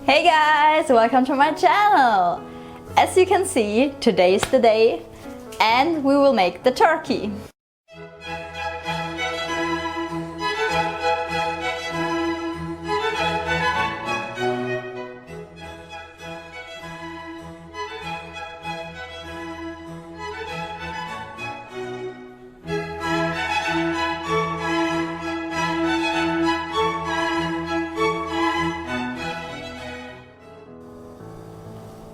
Hey guys, welcome to my channel! As you can see, today is the day and we will make the turkey.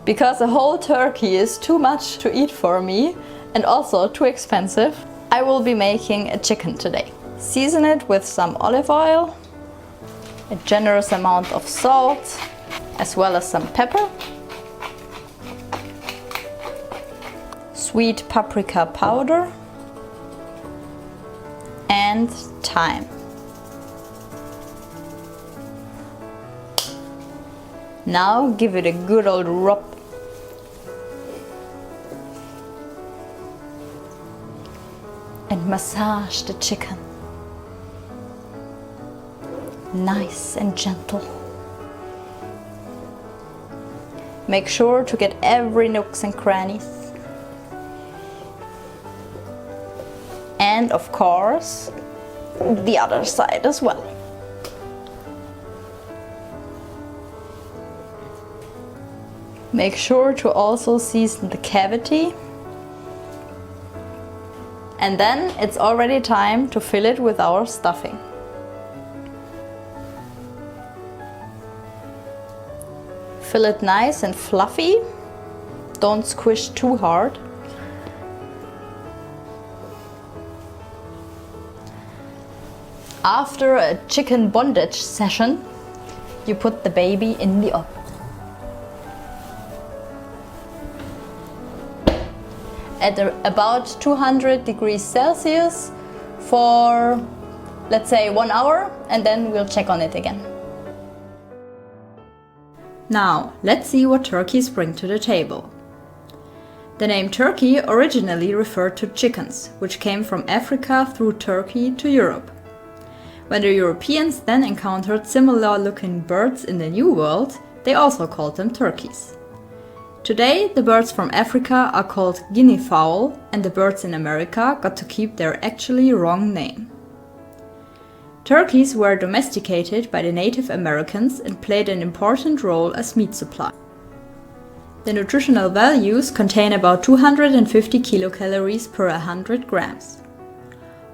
Because a whole turkey is too much to eat for me and also too expensive, I will be making a chicken today. Season it with some olive oil, a generous amount of salt, as well as some pepper, sweet paprika powder, and thyme. Now give it a good old rub. And massage the chicken. Nice and gentle. Make sure to get every nooks and crannies. And of course, the other side as well. Make sure to also season the cavity. And then it's already time to fill it with our stuffing. Fill it nice and fluffy. Don't squish too hard. After a chicken bondage session, you put the baby in the oven. At about 200 degrees Celsius for, let's say, 1 hour, and then we'll check on it again. Now, let's see what turkeys bring to the table. The name turkey originally referred to chickens, which came from Africa through Turkey to Europe. When the Europeans then encountered similar-looking birds in the New World, they also called them turkeys. Today, the birds from Africa are called guinea fowl, and the birds in America got to keep their actually wrong name. Turkeys were domesticated by the Native Americans and played an important role as meat supply. The nutritional values contain about 250 kilocalories per 100 grams.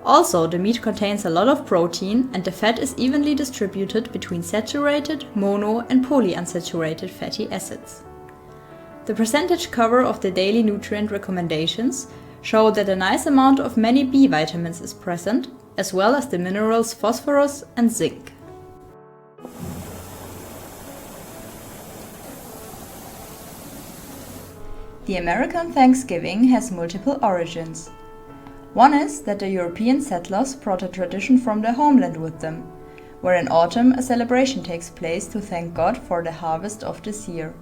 Also, the meat contains a lot of protein and the fat is evenly distributed between saturated, mono and polyunsaturated fatty acids. The percentage cover of the daily nutrient recommendations show that a nice amount of many B vitamins is present, as well as the minerals phosphorus and zinc. The American Thanksgiving has multiple origins. One is that the European settlers brought a tradition from their homeland with them, where in autumn a celebration takes place to thank God for the harvest of this year.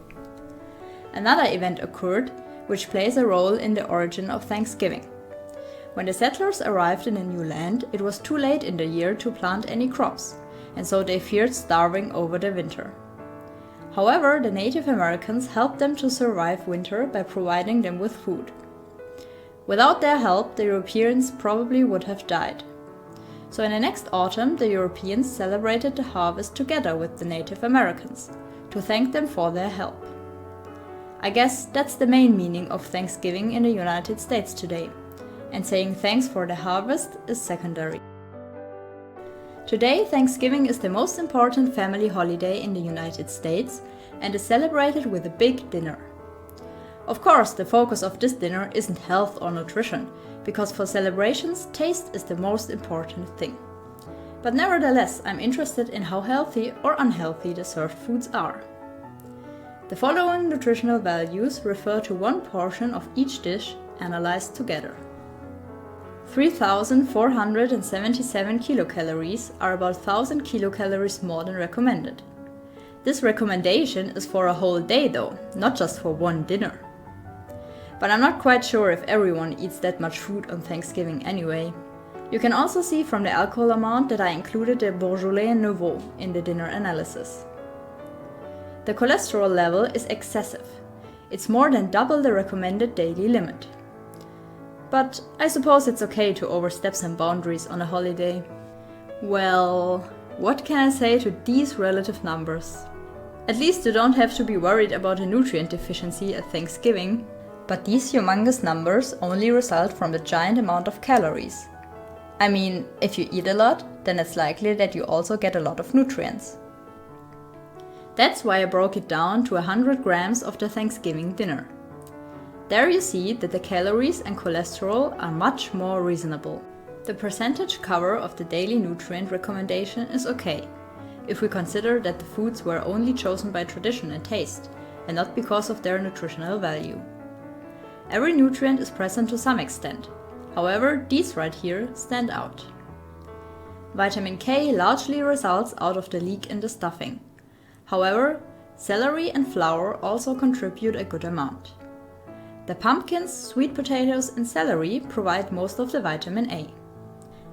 Another event occurred, which plays a role in the origin of Thanksgiving. When the settlers arrived in a new land, it was too late in the year to plant any crops, and so they feared starving over the winter. However, the Native Americans helped them to survive winter by providing them with food. Without their help, the Europeans probably would have died. So in the next autumn, the Europeans celebrated the harvest together with the Native Americans, to thank them for their help. I guess that's the main meaning of Thanksgiving in the United States today, and saying thanks for the harvest is secondary. Today, Thanksgiving is the most important family holiday in the United States and is celebrated with a big dinner. Of course, the focus of this dinner isn't health or nutrition, because for celebrations, taste is the most important thing. But nevertheless, I'm interested in how healthy or unhealthy the served foods are. The following nutritional values refer to one portion of each dish analyzed together. 3,477 kilocalories are about 1,000 kilocalories more than recommended. This recommendation is for a whole day though, not just for one dinner. But I'm not quite sure if everyone eats that much food on Thanksgiving anyway. You can also see from the alcohol amount that I included the Beaujolais Nouveau in the dinner analysis. The cholesterol level is excessive. It's more than double the recommended daily limit. But I suppose it's okay to overstep some boundaries on a holiday. Well, what can I say to these relative numbers? At least you don't have to be worried about a nutrient deficiency at Thanksgiving, but these humongous numbers only result from the giant amount of calories. I mean, if you eat a lot, then it's likely that you also get a lot of nutrients. That's why I broke it down to 100 grams of the Thanksgiving dinner. There you see that the calories and cholesterol are much more reasonable. The percentage cover of the daily nutrient recommendation is okay, if we consider that the foods were only chosen by tradition and taste, and not because of their nutritional value. Every nutrient is present to some extent, however, these right here stand out. Vitamin K largely results out of the leek in the stuffing. However, celery and flour also contribute a good amount. The pumpkins, sweet potatoes and celery provide most of the vitamin A.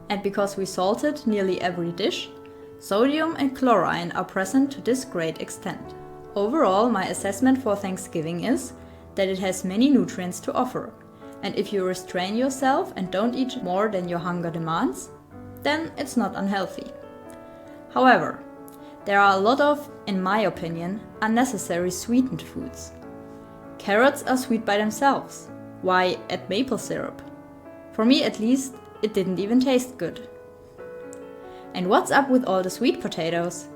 And because we salted nearly every dish, sodium and chlorine are present to this great extent. Overall, my assessment for Thanksgiving is that it has many nutrients to offer, and if you restrain yourself and don't eat more than your hunger demands, then it's not unhealthy. However, there are a lot of, in my opinion, unnecessary sweetened foods. Carrots are sweet by themselves. Why add maple syrup? For me at least, it didn't even taste good. And what's up with all the sweet potatoes?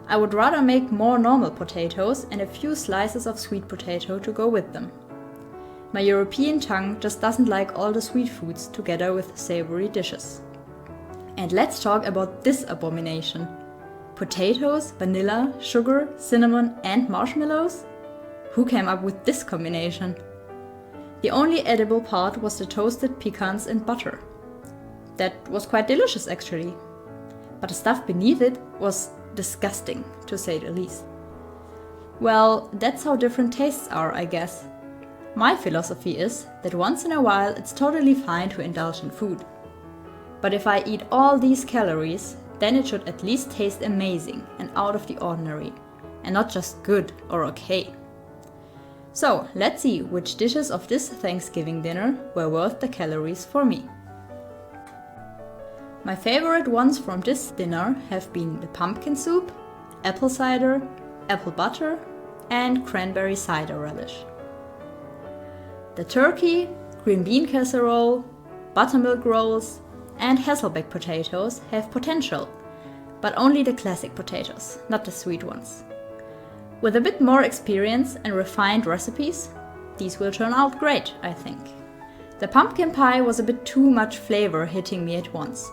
I would rather make more normal potatoes and a few slices of sweet potato to go with them. My European tongue just doesn't like all the sweet foods together with savory dishes. And let's talk about this abomination. Potatoes, vanilla, sugar, cinnamon and marshmallows? Who came up with this combination? The only edible part was the toasted pecans and butter. That was quite delicious actually. But the stuff beneath it was disgusting, to say the least. Well, that's how different tastes are, I guess. My philosophy is that once in a while it's totally fine to indulge in food. But if I eat all these calories, then it should at least taste amazing and out of the ordinary, and not just good or okay. So, let's see which dishes of this Thanksgiving dinner were worth the calories for me. My favorite ones from this dinner have been the pumpkin soup, apple cider, apple butter, and cranberry cider relish. The turkey, green bean casserole, buttermilk rolls, and Hasselback potatoes have potential, but only the classic potatoes, not the sweet ones. With a bit more experience and refined recipes, these will turn out great, I think. The pumpkin pie was a bit too much flavor hitting me at once.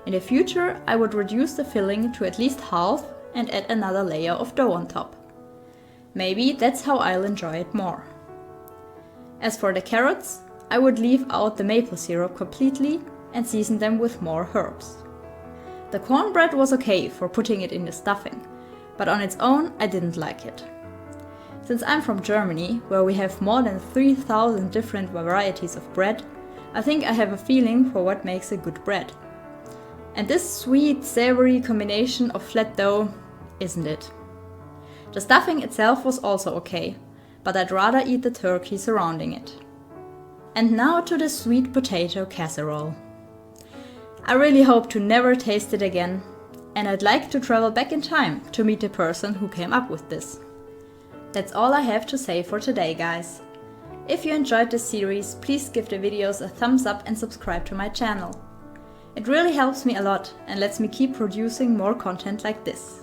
In the future, I would reduce the filling to at least half and add another layer of dough on top. Maybe that's how I'll enjoy it more. As for the carrots, I would leave out the maple syrup completely and season them with more herbs. The cornbread was okay for putting it in the stuffing, but on its own I didn't like it. Since I'm from Germany, where we have more than 3,000 different varieties of bread, I think I have a feeling for what makes a good bread. And this sweet, savory combination of flat dough isn't it. The stuffing itself was also okay, but I'd rather eat the turkey surrounding it. And now to the sweet potato casserole. I really hope to never taste it again, and I'd like to travel back in time to meet the person who came up with this. That's all I have to say for today, guys. If you enjoyed this series, please give the videos a thumbs up and subscribe to my channel. It really helps me a lot and lets me keep producing more content like this.